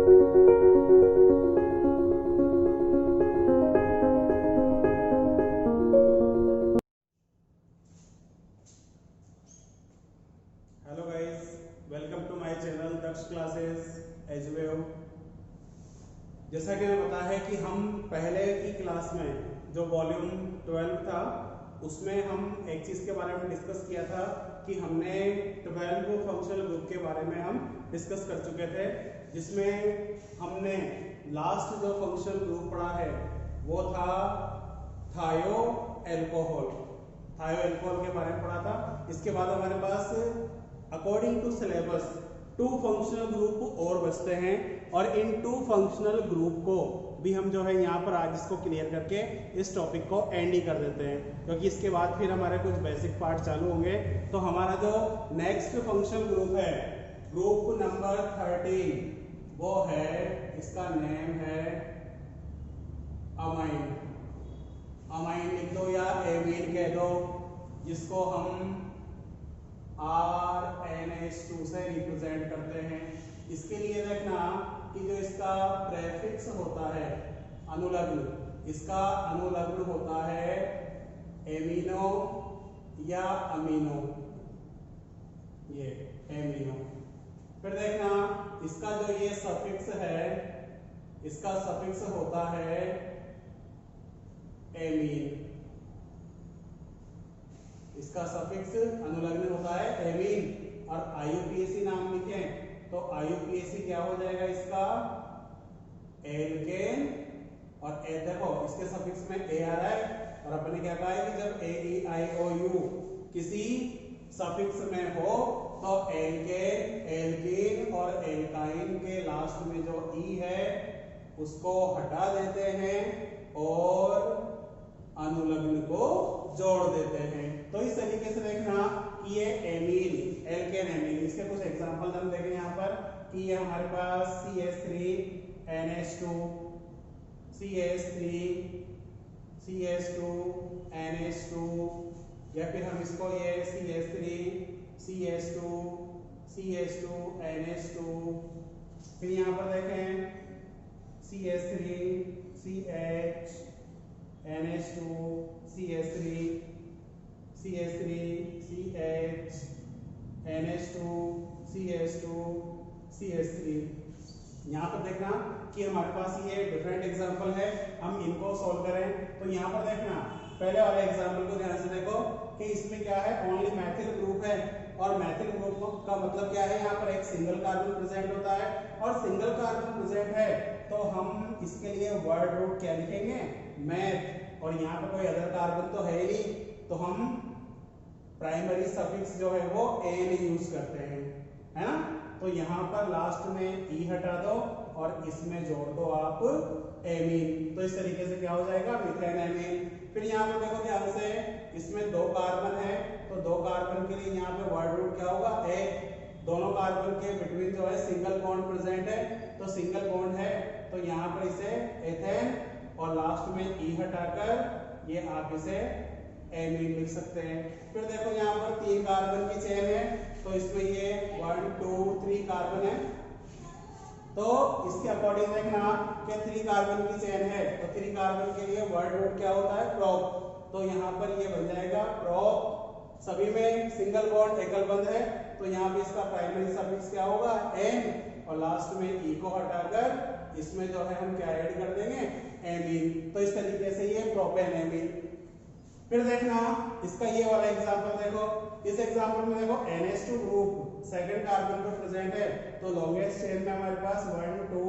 Hello guys, welcome to my channel Daksh classes एजवेव। जैसा कि मैं बताया है कि हम पहले की क्लास में जो वॉल्यूम 12 था उसमें हम एक चीज़ के बारे में डिस्कस किया था कि हमने 12 फंक्शनल ग्रुप के बारे में हम डिस्कस कर चुके थे, जिसमें हमने लास्ट जो फंक्शनल ग्रुप पढ़ा है वो था थायो एल्कोहल के बारे में पढ़ा था। इसके बाद हमारे पास according to syllabus 2 functional group और बचते हैं और इन 2 फंक्शनल ग्रुप को भी हम जो है यहाँ पर आज इसको क्लियर करके इस टॉपिक को एंड ही कर देते हैं, क्योंकि इसके बाद फिर हमारे कुछ बेसिक पार्ट चालू होंगे। तो हमारा जो नेक्स्ट फंक्शनल ग्रुप है, ग्रुप नंबर 13, वो है, इसका नेम है अमाइन। अमाइन लिख दो या एमीन कह दो, जिसको हम RNH2 से रिप्रेजेंट करते हैं। इसके लिए देखना कि जो इसका प्रेफिक्स होता है अनुलग्न, इसका अनुलग्न होता है एमिनो या अमीनो, ये एमिनो। फिर देखना इसका जो ये सफिक्स है, इसका सफिक्स होता है एमीन, इसका सफिक्स अनुलग्न होता है एमीन। और IUPAC नाम लिखें तो IUPAC क्या हो जाएगा इसका, एल्केन। और देखो इसके सफिक्स में ए आ रहा है और अपने क्या कहा है कि जब AEIOU किसी सफिक्स में हो तो एल्केन, एल्कीन और एल्काइन के लास्ट में जो ई है उसको हटा देते हैं और अनुलग्न को जोड़ देते हैं। तो इस तरीके से देखना कि ये एमीन, एल्केन एमीन, इसके कुछ एग्जांपल हम देखें यहाँ पर कि ये हमारे पास CH3NH2, CH2NH2, या फिर हम इसको ये CH3CH2NH2, फिर यहाँ पर देखें CH3CHNH2, CH3CHNH2, CH2CH3। यहाँ पर देखना कि हमारे पास ये डिफरेंट एग्जांपल है, हम इनको सॉल्व करें। तो यहाँ पर देखना पहले वाले एग्जांपल को ध्यान से देखो कि इसमें क्या है, ओनली मैथिल ग्रुप है। और मैथिल ग्रुप का मतलब क्या है, यहाँ पर एक सिंगल कार्बन प्रेजेंट होता है और सिंगल कार्बन प्रेजेंट है तो हम इसके लिए वर्ड रूट क्या लिखेंगे, मैथ। और यहाँ पर कोई अदर कार्बन तो है ही नहीं, तो हम प्राइमरी सफिक्स जो है वो एन यूज करते हैं, है ना। तो यहाँ पर लास्ट में ई हटा दो और इसमें जोड़ दो आप एमीन। तो इस तरीके से क्या हो जाएगा, मिथेन एमीन। फिर यहाँ पर देखो ध्यान से, इसमें 2 कार्बन है तो 2 कार्बन के लिए यहाँ पे वर्ड रूट क्या होगा, एक। दोनों कार्बन के बिटवीन जो है सिंगल बॉन्ड प्रेजेंट है तो सिंगल बॉन्ड है तो यहाँ पर इसे एथेन और लास्ट में ई हटाकर ये आप इसे एमीन लिख सकते हैं। फिर देखो यहाँ पर 3 कार्बन की चेन है तो इसमें ये 1 2 3 कार्बन है, तो इसके अकॉर्डिंग देखना कि 3 कार्बन की चेन है तो 3 कार्बन के लिए वर्ड रूट क्या होता है, प्रोप। तो यहाँ पर ये बन जाएगा प्रोप। सभी में सिंगल बॉन्ड एकल बंध है तो यहाँ पे इसका प्राइमरी सफिक्स क्या होगा, एन, और लास्ट में ई को हटाकर इसमें जो है हम क्या ऐड कर देंगे, एमीन। तो इस तरीके से ये प्रोपेन एमीन। फिर देखना इसका ये वाला एग्जांपल देखो, इस एग्जांपल में देखो NH2 ग्रुप सेकंड कार्बन पे प्रेजेंट है तो लॉन्गेस्ट चेन में हमारे पास 1 2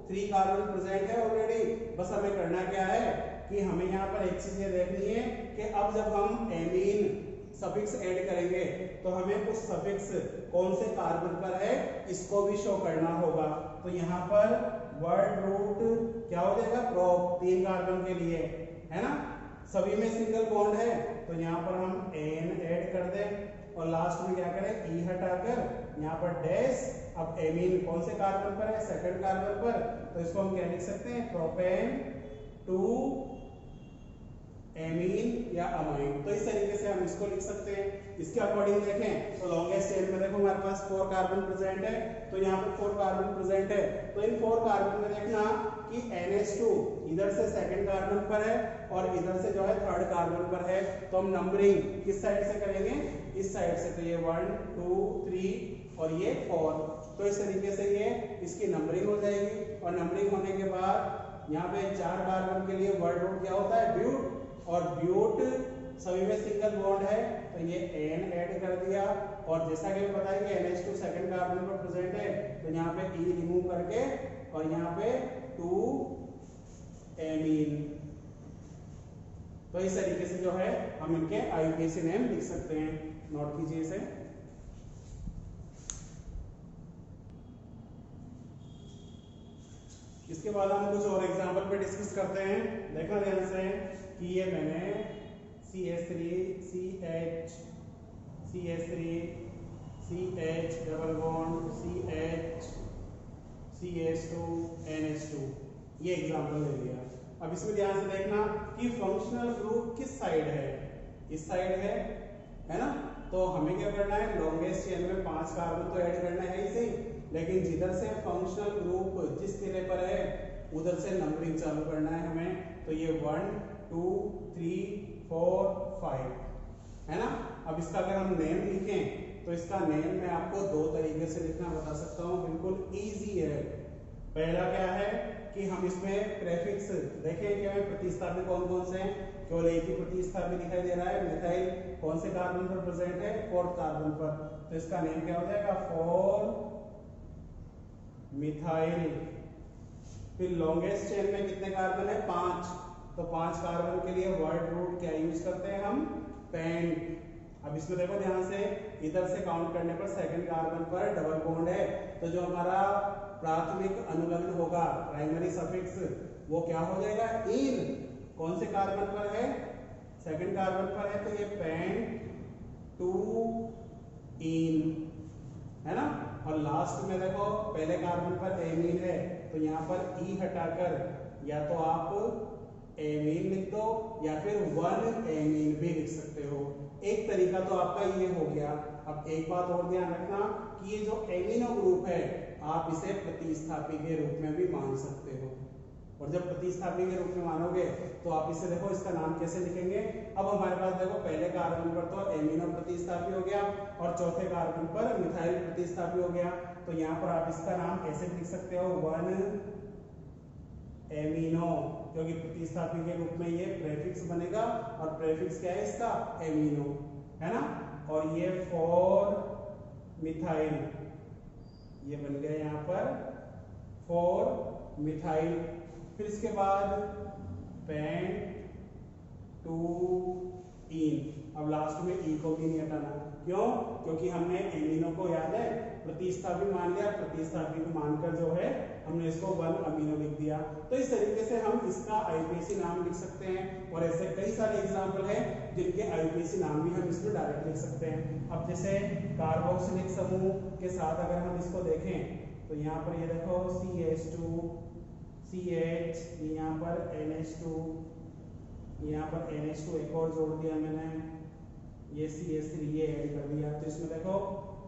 3 कार्बन प्रेजेंट है ऑलरेडी। बस हमें करना क्या है कि हमें यहाँ पर एक चीज ये देखनी है कि अब जब हम एमीन सफिक्स ऐड करेंगे तो हमें उस सफिक्स कौन से कार्बन पर है इसको भी शो करना होगा। तो यहाँ पर वर्ड रूट क्या हो जाएगा, प्रोप, 3 कार्बन के लिए, है ना। सभी में सिंगल बॉन्ड है तो यहाँ पर हम एन ऐड कर दें और लास्ट में क्या करें, ई हटाकर यहाँ पर डैश। अब एमीन कौन से कार्बन पर है, सेकंड कार्बन पर, तो इसको हम क्या लिख सकते हैं, प्रोपेन 2 एमीन या अमाइन। तो इस तरीके से हम इसको लिख सकते हैं। इसके अकॉर्डिंग देखें तो लॉन्गेस्ट चेन में देखो हमारे पास 4 कार्बन प्रेजेंट है, तो यहाँ पे 4 कार्बन प्रेजेंट है। तो इन 4 कार्बन में देखना कि NH2 इधर से सेकंड कार्बन पर है और इधर से जो है थर्ड कार्बन पर है। तो हम नंबरिंग किस साइड से करेंगे, इस साइड से। तो ये 1 2 3 और ये 4। तो इस तरीके से ये इसकी नंबरिंग हो जाएगी। और नंबरिंग होने के बाद यहाँ पे 4 कार्बन के लिए वर्ड रूट क्या होता है, ब्यूट। और ब्यूट सभी में सिंगल बॉन्ड है, तो ये N ऐड कर दिया। और जैसा कि मैं बताएंगे NH2 सेकंड कार्बन पर प्रेजेंट है, तो यहाँ पे E रिमूव करके और यहाँ पे 2 एमीन। तो इस तरीके से जो है हम इनके IUPAC नेम लिख सकते हैं। नोट कीजिए इसे। इसके बाद हम कुछ और एग्जांपल पे डिस्कस करते हैं। देखना ध्यान से कि ये मैंने CH3 CH CH3 CH double bond CH CH2 NH2 ये एग्जांपल ले लिया। अब इसमें ध्यान से देखना कि फंक्शनल ग्रुप किस साइड है, इस साइड है ना। तो हमें क्या करना है, लॉन्गेस्ट चेन में 5 कार्बन तो ऐड करना है इसे, लेकिन जिधर से फंक्शनल ग्रुप जिस सिरे पर है उधर से नंबरिंग चालू करना है हमें। तो ये 1 2 3 4 5 है ना। अब इसका अगर हम नेम लिखें तो इसका नेम मैं आपको 2 तरीके से लिखना बता सकता हूँ, बिल्कुल इजी है। पहला क्या है कि हम इसमें प्रेफिक्स देखें कि हमें प्रतिस्थापी कौन कौन से हैं। केवल एक ही प्रतिस्थापी दिखाई दे रहा है, मिथाइल कौन से कार्बन पर प्रेजेंट है, 4th कार्बन पर। तो इसका नेम क्या हो जाएगा, 4 मिथाइल। फिर लॉन्गेस्ट चेन में कितने कार्बन है, 5। तो 5 कार्बन के लिए वर्ड रूट क्या यूज करते हैं हम, पेंट। अब इसमें देखो ध्यान से, इधर से काउंट करने पर सेकंड कार्बन पर डबल बॉन्ड है, तो जो हमारा प्राथमिक अनुलग्न होगा प्राइमरी सफिक्स वो क्या हो जाएगा, इन। कौन से कार्बन पर है, सेकंड कार्बन पर है, तो ये पेंट 2 इन है ना। और लास्ट में देखो पहले कार्बन पर एमीन है, तो यहाँ पर ई हटाकर या तो आप एमीन लिख दो या फिर 1 एमीन भी लिख सकते हो। एक तरीका तो आपका ये हो गया। अब एक बात और ध्यान रखना कि ये जो एमिनो ग्रुप है आप इसे प्रतिस्थापी के रूप में भी मान सकते हो। और जब प्रतिस्थापी के रूप में मानोगे तो आप इसे देखो, इसका नाम कैसे लिखेंगे। अब हमारे पास देखो पहले कार्बन पर तो एमिनो प्रतिस्थापी हो गया और चौथे कार्बन पर मिथाइल प्रतिस्थापी हो गया। तो यहाँ पर आप इसका नाम ऐसे लिख सकते हो 1 एमिनो, क्योंकि प्रतिस्थापी के रूप में ये प्रेफिक्स बनेगा और प्रेफिक्स क्या है इसका, एमिनो है ना। और ये 4 मिथाइल, ये बन गया यहाँ पर 4 मिथाइल। फिर इसके बाद पेंट 2 इन। अब लास्ट में ई को भी नहीं हटाना, क्यों, क्योंकि हमने एमिनो को याद है प्रतिस्थापी मान लिया, प्रतिस्थापी को मानकर जो है हमने इसको 1 अमीनो लिख दिया। तो इस तरीके से हम इसका IUPAC नाम लिख सकते हैं। और ऐसे कई सारे एग्जाम्पल हैं जिनके IUPAC नाम भी हम इसमें डायरेक्ट लिख सकते हैं। अब जैसे कार्बोक्सिलिक समूह के साथ अगर हम इसको देखें तो यहाँ पर ये देखो CH2 CH, यहाँ पर NH2, यहाँ पर NH2 एक और जोड़ दिया मैंने, ये CH3 ये ऐड कर दिया। तो इसमें देखो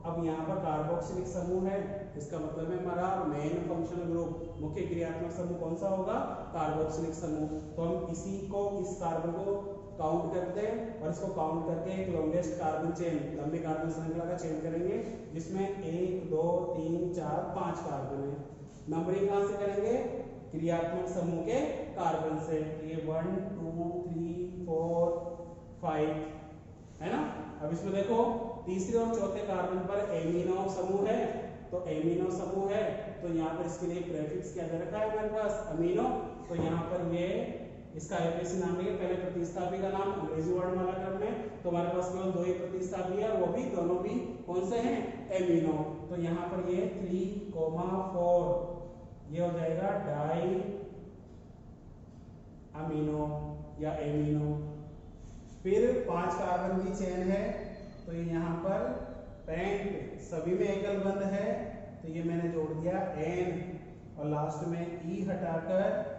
अब यहाँ पर कार्बोक्सिलिक समूह है, इसका मतलब है हमारा मेन फंक्शनल ग्रुप, मुख्य क्रियात्मक समूह कौन सा होगा, कार्बोक्सिलिक समूह। तो हम इसी को, इस कार्बन को काउंट करते हैं और इसको काउंट करके एक लॉन्गेस्ट कार्बन चेन, लंबी कार्बन श्रृंखला का चेन करेंगे जिसमें 1 2 3 4 5 कार्बन है। नंबरिंग कहां से करेंगे, क्रियात्मक समूह के कार्बन से। ये 1 2 3 4 5 है ना। अब इसमें देखो तीसरे और चौथे कार्बन पर एमिनो समूह है, तो एमिनो समूह है तो यहाँ पर इसके लिए प्रेफिक्स क्या दे रखा है हमारे पास, अमीनो। तो यहाँ पर ये इसका IUPAC नाम है, पहले प्रतिस्थापी का नाम अंग्रेजी वर्णमाला क्रम में, तो हमारे पास केवल 2 ही प्रतिस्थापी है, वो भी दोनों भी कौन से हैं, एमिनो। तो यहाँ पर ये 3,4 ये हो जाएगा डाई अमीनो या एमिनो। फिर 5 कार्बन की चेन है, तो ये यहाँ पर पेंट सभी में एकल बंध है, तो ये मैंने जोड़ दिया N और लास्ट में E हटाकर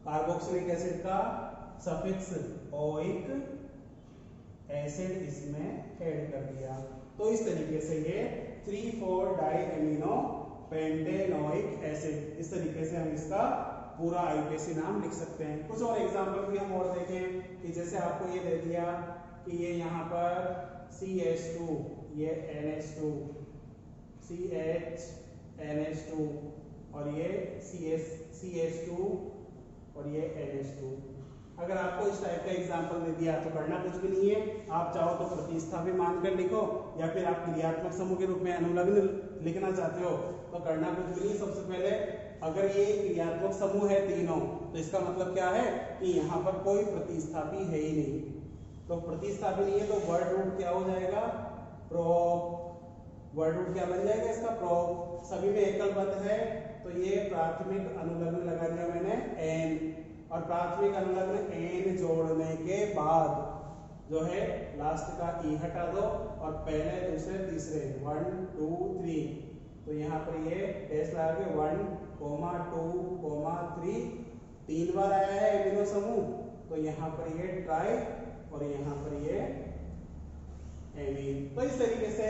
कार्बोक्सिलिक एसिड का सफिक्स ओइक एसिड इसमें ऐड कर दिया। तो इस तरीके से ये 3,4 डाई एमिनो पेंटेनोइक एसिड, इस तरीके से हम इसका पूरा आईयूपीएसी नाम लिख सकते हैं। कुछ और एग्जांपल भी हम और देखें कि जैसे आपको ये दे दिया कि ये यहाँ पर CH2, ये NH2, CHNH2 और ये CH2 और ये NH2। अगर आपको इस टाइप का एग्जांपल दे दिया तो करना कुछ भी नहीं है, आप चाहो तो प्रतिस्थापी मानकर लिखो, या फिर आप क्रियात्मक समूह के रूप में अनुलग्न लिखना चाहते हो तो करना कुछ भी नहीं। सबसे पहले अगर ये क्रियात्मक समूह है तीनों, तो इसका मतलब क्या है कि यहाँ पर कोई प्रतिस्थापी है ही नहीं। तो प्रतिस्थापी नहीं है तो वर्ड रूट क्या हो जाएगा, प्रोप। वर्ड रूट क्या बन जाएगा इसका, प्रोप। सभी में एकल बंध है तो ये प्राथमिक अनुलग्न लगा दिया मैंने n, और प्राथमिक अनुलग्न n जोड़ने के बाद जो है लास्ट का ई हटा दो और पहले दूसरे तीसरे 1 2 3, तो यहाँ पर ये डैश लगा के 1, 2, 3 तीन बार आया है एमिनो समूह, तो यहाँ पर ये ट्राई और यहाँ पर ये एमीन। तो इस तरीके से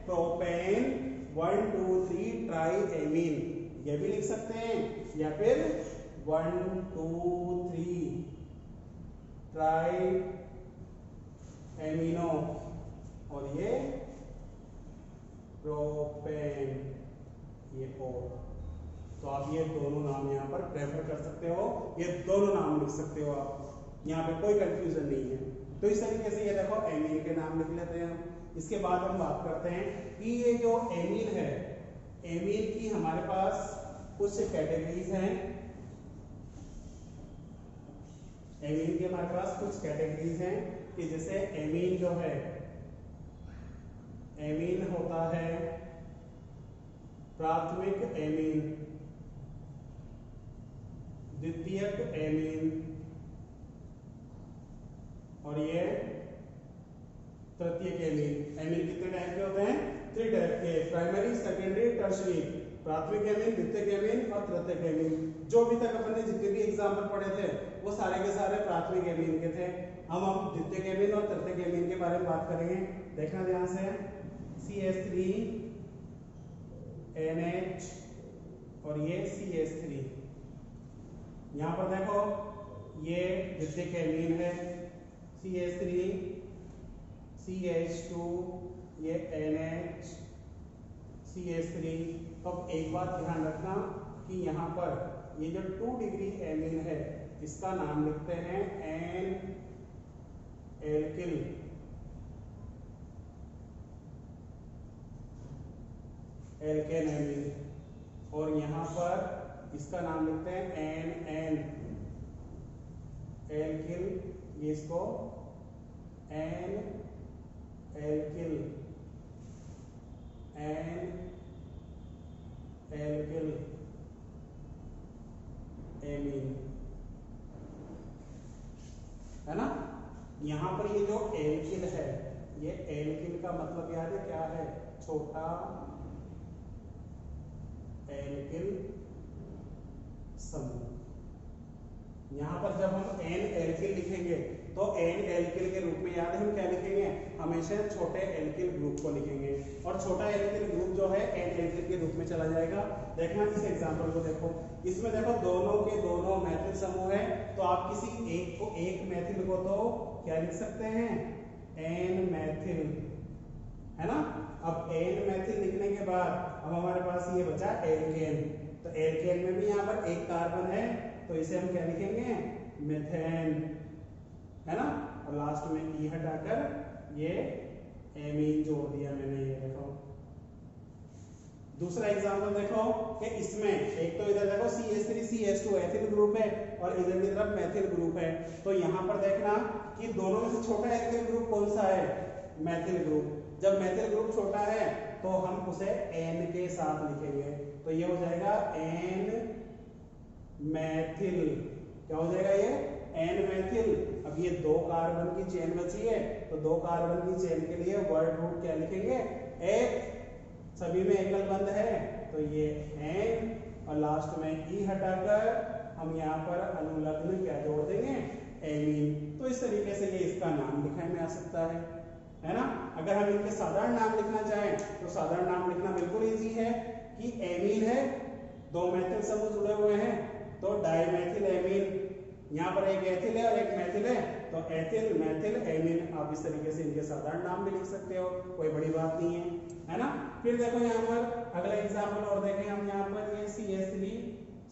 प्रोपेन 1 2 3 ट्राई एमीन ये भी लिख सकते हैं, या फिर 1 2 3 ट्राई एमिनो और ये प्रोपेन, ये और। तो आप ये दोनों नाम यहाँ पर प्रेफर कर सकते हो, ये दोनों नाम लिख सकते हो आप, यहाँ पे कोई कंफ्यूजन नहीं है। तो इस तरीके से ये देखो एमीन के नाम लिख लेते हैं हम। इसके बाद हम बात करते हैं कि ये जो एमीन है, एमीन की हमारे पास कुछ कैटेगरीज हैं। एमीन की हमारे पास कुछ कैटेगरीज हैं कि जैसे एमीन जो है, एमीन होता है प्राथमिक एमीन, द्वितीयक एमीन और ये तृतीयक एमीन। एमीन कितने टाइप के होते हैं, 3 टाइप के, प्राइमरी, सेकेंडरी, टर्शियरी। प्राथमिक एमीन, द्वितीयक एमीन और तृतीयक एमीन। जो अभी तक अपन ने जितने भी एग्जांपल पढ़े थे वो सारे के सारे प्राथमिक एमीन के थे। हम अब द्वितीयक एमीन और तृतीयक एमीन के बारे में बात करेंगे। देखना ध्यान से, CH3 NH और ये CH3। यहाँ पर देखो ये द्वितीयक एमीन है, CH3 CH2 ये NH CH3। तो अब एक बात ध्यान रखना कि यहाँ पर ये जो 2 डिग्री एमीन है इसका नाम लिखते हैं एन एल्किल, एल्केन एमीन, और यहाँ पर इसका नाम लिखते हैं एन एन एल्किल, ये इसको N alkyl, N alkyl amine, है ना। यहाँ पर ये जो एल्किल है, ये एल्किल का मतलब याद है क्या है, छोटा एल्किल समूह। यहाँ पर जब हम एन एल्किल लिखेंगे तो एन एल्किल के रूप में याद है हम क्या लिखेंगे, हमेशा छोटे एल्किल ग्रुप को लिखेंगे, और छोटा एल्किल ग्रुप जो है एन एल्किल के रूप में चला जाएगा। देखना इस एग्जांपल को देखो, इसमें देखो दोनों के दोनों मैथिल समूह है, तो आप किसी एक को, एक मैथिल को तो क्या लिख सकते हैं, एन मैथिल, है ना। अब एन मैथिल लिखने के बाद अब हमारे पास ये बचा एल्केन, तो एल्केन में भी यहाँ पर एक कार्बन है तो इसे हम क्या लिखेंगे, मेथेन, है ना। और लास्ट में ई हटाकर ये एमीन जोड़ दिया मैंने, ये देखो। दूसरा एग्जांपल देखो कि इसमें एक तो इधर देखो CH3 CH2 एथिल ग्रुप है और इधर की तरफ मेथिल ग्रुप है, तो यहाँ पर देखना कि दोनों में से छोटा एल्किल ग्रुप कौन सा है, मेथिल ग्रुप। जब मेथिल ग्रुप छोटा है तो हम उसे N के साथ लिखेंगे, तो ये हो जाएगा N मेथिल, क्या हो जाएगा ये, N मेथिल। अब ये 2 कार्बन की चेन बची है, तो 2 कार्बन की चेन के लिए वर्ड रूट क्या लिखेंगे, एक, सभी में एकल बंध है तो ये N, और लास्ट में ई हटाकर हम यहाँ पर अनुलग्न क्या जोड़ देंगे, एमीन। तो इस तरीके से ये इसका नाम लिखने में आ सकता है ना। अगर हम इनके साधारण नाम लिखना चाहें तो साधारण नाम लिखना बिल्कुल इजी है कि एमीन है, दो मैथिल समूह जुड़े हुए हैं तो डाइमेथिल एमीन, यहाँ पर एक एथिल है और एक मैथिल है तो एथिल मैथिल एमीन। आप इस तरीके से इनके साधारण नाम भी लिख सकते हो, कोई बड़ी बात नहीं है ना। फिर देखो यहाँ पर अगला एग्जाम्पल और देखें हम, यहाँ पर ये CH3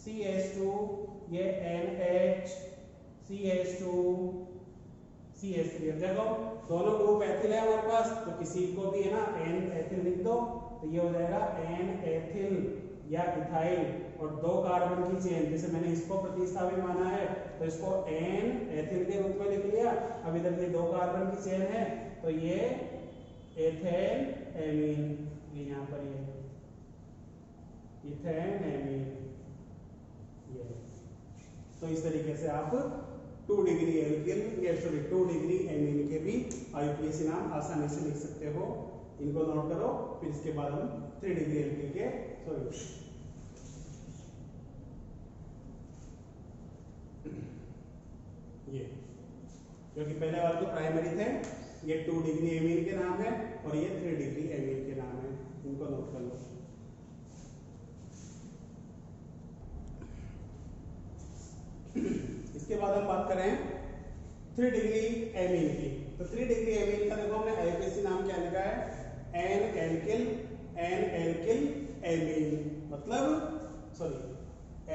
CH2 ये NH CH2 CH3। अब देखो दोनों ग्रुप एथिल है हमारे पास तो किसी को भी है ना N एथिल लिख दो तो ये हो जाएगा N एथिल या इथाइल, और दो कार्बन की चेन, जैसे मैंने इसको प्रतिस्थापित माना है तो इसको N एथिल के रूप में लिख लिया। अब इधर ये दो कार्बन की चेन है तो ये एथेन एमीन, ये यहाँ पर ये इथेन एमीन ये। तो इस तरीके से आप 2 डिग्री एल्किल या सॉरी 2 डिग्री एमीन के भी IUPAC नाम आसानी से लिख सकते हो। इनको नोट करो, फिर इसके बाद हम 3 डिग्री एल्किल के सॉल्यूशन। ये क्योंकि पहले वाले तो प्राइमरी थे, ये 2 डिग्री एमीन के नाम है और ये 3 डिग्री एमीन के नाम है, इनको नोट कर लो। इसके बाद हम बात करें 3 डिग्री एमीन की। तो 3 डिग्री एमीन का देखो हमने IUPAC नाम क्या लिखा है, N एल्किल एमीन, मतलब सॉरी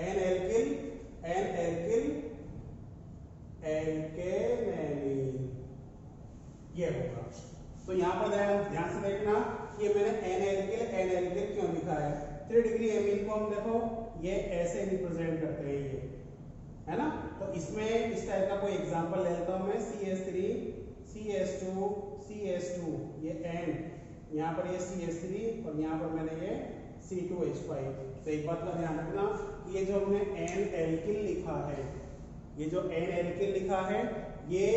N एल्किल एल्केन, ये होगा। तो यहाँ पर ध्यान से देखना कि मैंने N एल्किल क्यों लिखा है। 3 डिग्री एमीन को हम देखो ये ऐसे रिप्रेजेंट करते हैं, ये है ना। तो इसमें इस टाइप का कोई एग्जांपल ले लेता हूं मैं, CH3 CH2 ये N, यहाँ पर ये CH3 और यहाँ पर मैंने ये C2H5। तो एक बात का ध्यान रखना कि ये जो हमने N एल्किल लिखा है, ये जो N एल्किल लिखा है ये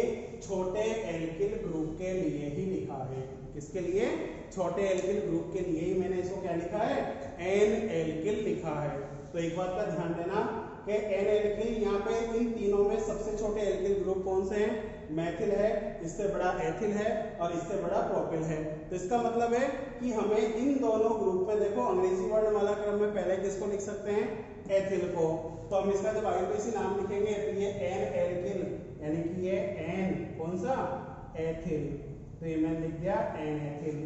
छोटे एल्किल ग्रुप के लिए ही लिखा है। किसके लिए? छोटे एल्किल ग्रुप के लिए ही मैंने इसको क्या लिखा है, N एल्किल लिखा है। तो एक बात का ध्यान देना कि N एल्किल यहाँ पे इन तीनों में सबसे छोटे एल्किल ग्रुप कौन से हैं? मैथिल है, इससे बड़ा एथिल है और इससे बड़ा प्रोपिल है। तो इसका मतलब है कि हमें इन दोनों ग्रुप में देखो अंग्रेजी वर्णमाला क्रम में पहले किसको लिख सकते हैं, एथिल को। तो हम इसका जब IUPAC नाम लिखेंगे तो ये N एल्किल यानी कि ये N कौन सा, एथिल, तो ये मैंने लिख दिया N एथिल।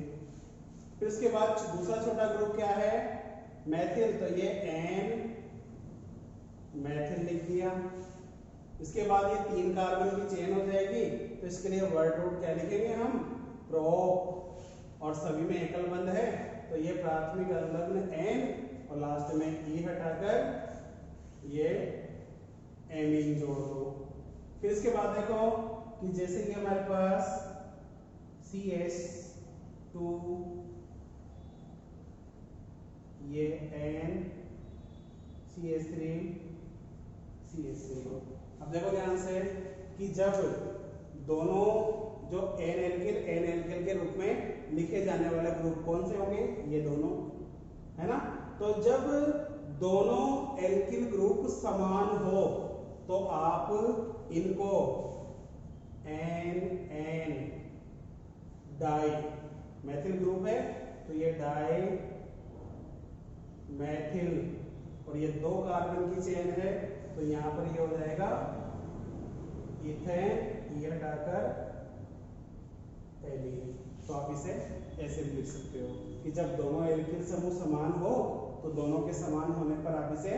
फिर उसके बाद दूसरा छोटा ग्रुप क्या है, मैथिल, तो ये N मैथिल लिख दिया। इसके बाद ये 3 कार्बन की चेन हो जाएगी तो इसके लिए वर्ड रूट क्या लिखेंगे हम, प्रोप, और सभी में एकल बंध है तो ये प्राथमिक संलग्न N और लास्ट में E हटाकर ये एमीन जोड़ दो। फिर इसके बाद देखो कि जैसे कि हमारे पास CH2 ये N CH3 अब देखो ध्यान से कि जब दोनों जो N एल्किल के रूप में लिखे जाने वाले ग्रुप कौन से होंगे, ये दोनों, है ना। तो जब दोनों एल्किल ग्रुप समान हो तो आप इनको N डाई मैथिल ग्रुप है तो ये डाई मैथिल, और ये 2 कार्बन की चेन है तो यहाँ पर ये हो जाएगा इथेन, ये हटाकर एलीन। तो आप इसे ऐसे भी लिख सकते हो कि जब दोनों एल्किल समूह समान हो तो दोनों के समान होने पर आप इसे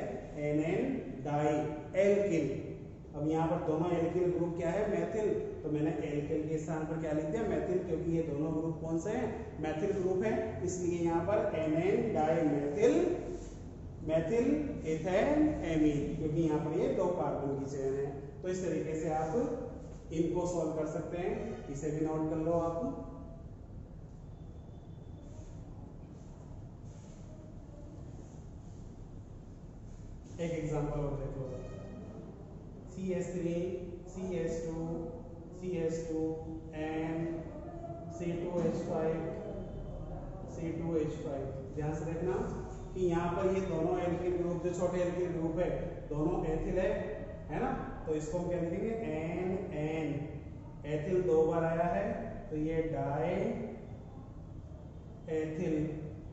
NN डाई एल्किल। अब यहाँ पर दोनों एल्किल ग्रुप क्या है, मैथिल, तो मैंने एल्किल के स्थान पर क्या लिख दिया, मैथिल, क्योंकि ये दोनों ग्रुप कौन से हैं, मैथिल ग्रुप है, इसलिए यहाँ पर NN dimethyl ethane amine, क्योंकि यहाँ पर ये 2 कार्बन की चेन है। तो इस तरीके से आप इनको सॉल्व कर सकते हैं, इसे भी नोट कर लो आप। एक एग्जांपल और देख लो, CH3 CH2 and C2H5 ध्यान से देखना कि यहाँ पर ये दोनों एल्किल ग्रुप जो छोटे एल्किल ग्रुप है दोनों एथिल है ना, तो इसको हम क्या लिखेंगे एन एन, एथिल 2 बार आया है तो ये डाई एथिल।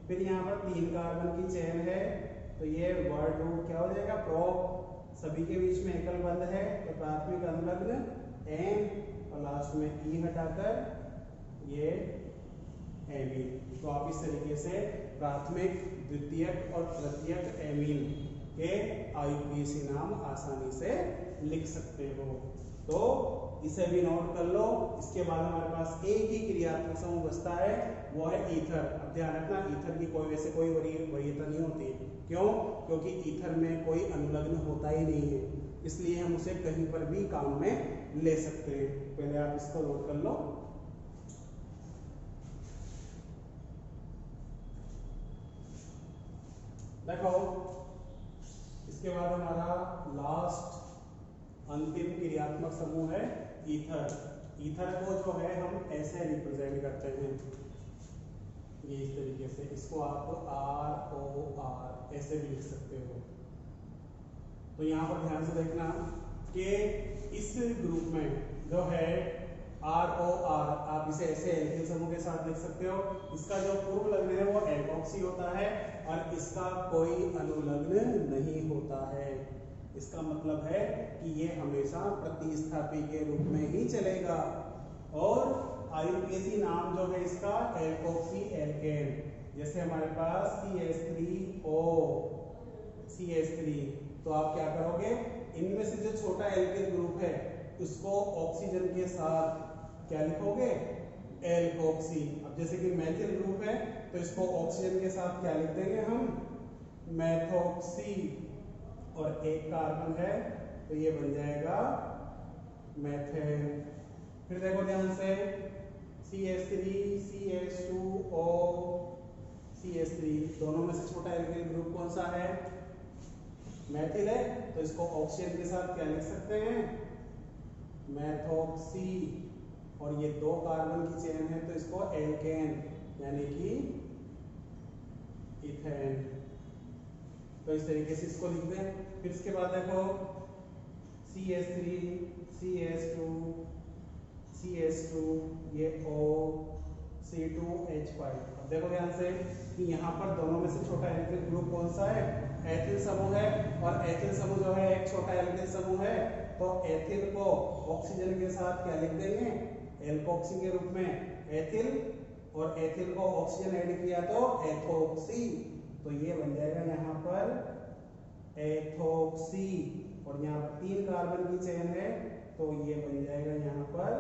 फिर यहाँ पर 3 कार्बन की चेन है तो ये वर्ड रूट क्या हो जाएगा प्रोप, सभी के बीच में एकल बंध है तो प्राथमिक अनुलग्न एन और लास्ट में ई हटाकर ये एमीन। तो आप इस तरीके से प्राथमिक, द्वितीयक और तृतीयक एमीन के आईयूपीएसी नाम आसानी से लिख सकते हो। तो इसे भी नोट कर लो। इसके बाद हमारे पास एक ही क्रियात्मक समूह बचता है, वो है ईथर। अब ध्यान रखना, ईथर की वैसे कोई वरीयता नहीं होती। क्यों? क्योंकि ईथर में कोई अनुलग्न होता ही नहीं है, इसलिए हम उसे कहीं पर भी काम में ले सकते हैं। पहले आप इसको नोट कर लो। देखो, इसके बाद हमारा लास्ट अंतिम क्रियात्मक समूह है ईथर। ईथर को जो है हम ऐसे रिप्रेजेंट करते हैं, ये इस तरीके से। इसको आप ROR ऐसे भी लिख सकते हो। तो यहाँ पर ध्यान से देखना कि इस ग्रुप में जो है ROR, आप इसे ऐसे एल्किल समूह के साथ लिख सकते हो। इसका जो पूर्व लग्न है वो एल्कोक्सी होता है और इसका कोई अनुलग्न नहीं होता है। इसका मतलब है कि ये हमेशा प्रतिस्थापी के रूप में ही चलेगा। और आईयूपीएसी नाम जो है इसका एल्कोक्सी एल्केन। जैसे हमारे पास CH3O CH3, तो आप क्या करोगे, इनमें से जो छोटा एल्किल ग्रुप है उसको ऑक्सीजन के साथ क्या लिखोगे, एल्कोक्सी। अब जैसे कि मैथिल ग्रुप है तो इसको ऑक्सीजन के साथ क्या लिख देंगे हम, मैथोक्सी। और एक कार्बन है तो ये बन जाएगा मैथेन। फिर देखो ध्यान से, CH3 CH2O CH3, दोनों में से छोटा एल्किल ग्रुप कौन सा है, मैथिल है, तो इसको ऑक्सीजन के साथ क्या लिख सकते हैं, मैथोक्सी। और ये 2 कार्बन की चेन है तो इसको एल्केन यानी कि इथेन। तो इस तरीके से इसको लिख दें। फिर इसके बाद देखो CH3 CH2 CH2, ये O C2H5। अब देखो ध्यान से कि यहाँ पर दोनों में से छोटा एल्किल ग्रुप कौन सा है, एथिल समूह है। और एथिल समूह जो है एक छोटा एल्किल समूह है, तो एथिल को ऑक्सीजन के साथ क्या लिख देंगे, एल्कोक्सी के रूप में एथिल, और एथिल को ऑक्सीजन ऐड किया तो एथोक्सी। तो ये बन जाएगा यहाँ पर एथोक्सी। और यहाँ पर 3 कार्बन की चेन है तो ये बन जाएगा यहाँ पर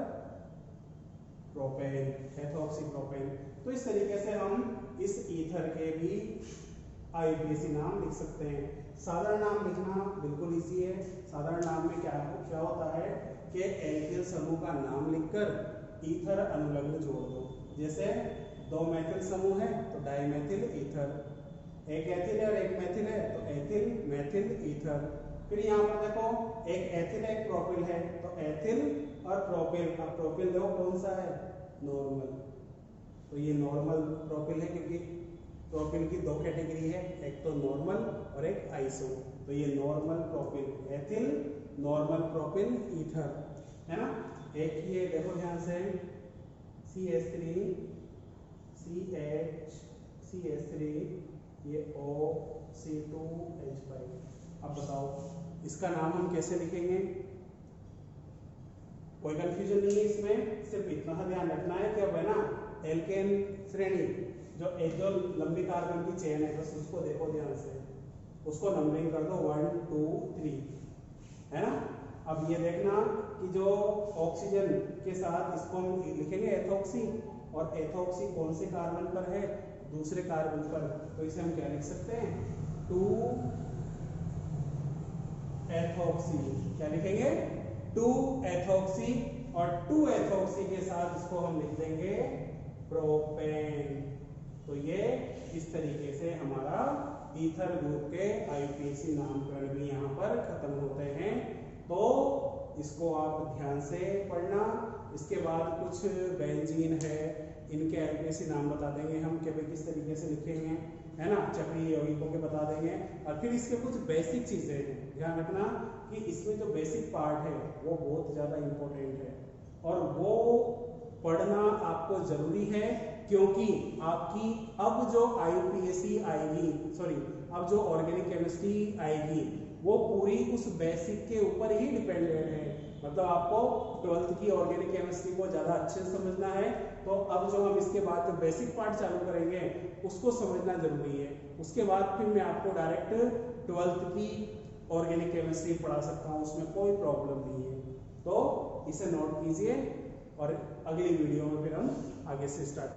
प्रोपेन, एथोक्सी प्रोपेन। तो इस तरीके से हम इस ईथर के भी आईयूपीएसी नाम लिख सकते हैं। साधारण नाम लिखना बिल्कुल इजी है। साधारण नाम में क्या होता है कि एल्किल समूह का नाम लिखकर ईथर अनुलग्न जोड़ दो। जैसे 2 मैथिल समूह है तो डाइमेथिल ईथर, एक एथिल है और एक मैथिल है तो एथिल मैथिल ईथर। फिर यहाँ पर देखो एक एथिल है एक प्रोपिल है तो एथिल और प्रोपिल। अब प्रोपिल देखो कौन सा है, नॉर्मल, तो ये नॉर्मल प्रोपिल है क्योंकि प्रोपिल की 2 कैटेगरी है, एक तो नॉर्मल और एक आइसो। तो ये normal propyl ethyl, normal propyl ether, है ना। एक ये देखो ध्यान से CH3 CH CH3, ये O C2H5। अब बताओ इसका नाम हम कैसे लिखेंगे, कोई कंफ्यूजन नहीं है इसमें। सिर्फ इतना सा ध्यान रखना है कि अब है ना एल्केन श्रेणी जो लंबी कार्बन की चेन है, बस उसको देखो ध्यान से, उसको नंबरिंग कर दो 1 2 3, है ना। अब ये देखना कि जो ऑक्सीजन के साथ इसको हम लिखेंगे एथोक्सी, और एथोक्सी कौन से कार्बन पर है, दूसरे कार्बन पर। तो इसे हम क्या लिख सकते हैं, 2 एथोक्सी। क्या लिखेंगे, 2 एथोक्सी। और 2 एथोक्सी के साथ इसको हम लिख देंगे प्रोपेन। तो ये इस तरीके से हमारा ईथर ग्रुप के आईयूपीएसी नामकरण भी यहाँ पर खत्म होते हैं। तो इसको आप ध्यान से पढ़ना। इसके बाद कुछ बेंजीन है, इनके आईयूपीएसी नाम बता देंगे हम कि भाई किस तरीके से लिखेंगे। है ना, चक्रीय यौगिकों के बता देंगे। और फिर इसके कुछ बेसिक चीजें हैं, ध्यान रखना कि इसमें जो बेसिक पार्ट है वो बहुत ज्यादा इंपॉर्टेंट है और वो पढ़ना आपको जरूरी है, क्योंकि आपकी अब जो IUPAC आएगी, सॉरी अब जो ऑर्गेनिक केमिस्ट्री आएगी वो पूरी उस बेसिक के ऊपर ही डिपेंडेंट है। मतलब आपको 12th की ऑर्गेनिक केमिस्ट्री को ज्यादा अच्छे से समझना है, तो अब जो हम इसके बाद जो बेसिक पार्ट चालू करेंगे उसको समझना जरूरी है। उसके बाद फिर मैं आपको डायरेक्ट 12th की ऑर्गेनिक केमिस्ट्री पढ़ा सकता हूँ, उसमें कोई प्रॉब्लम नहीं है। तो इसे नोट कीजिए और अगली वीडियो में फिर हम आगे से स्टार्ट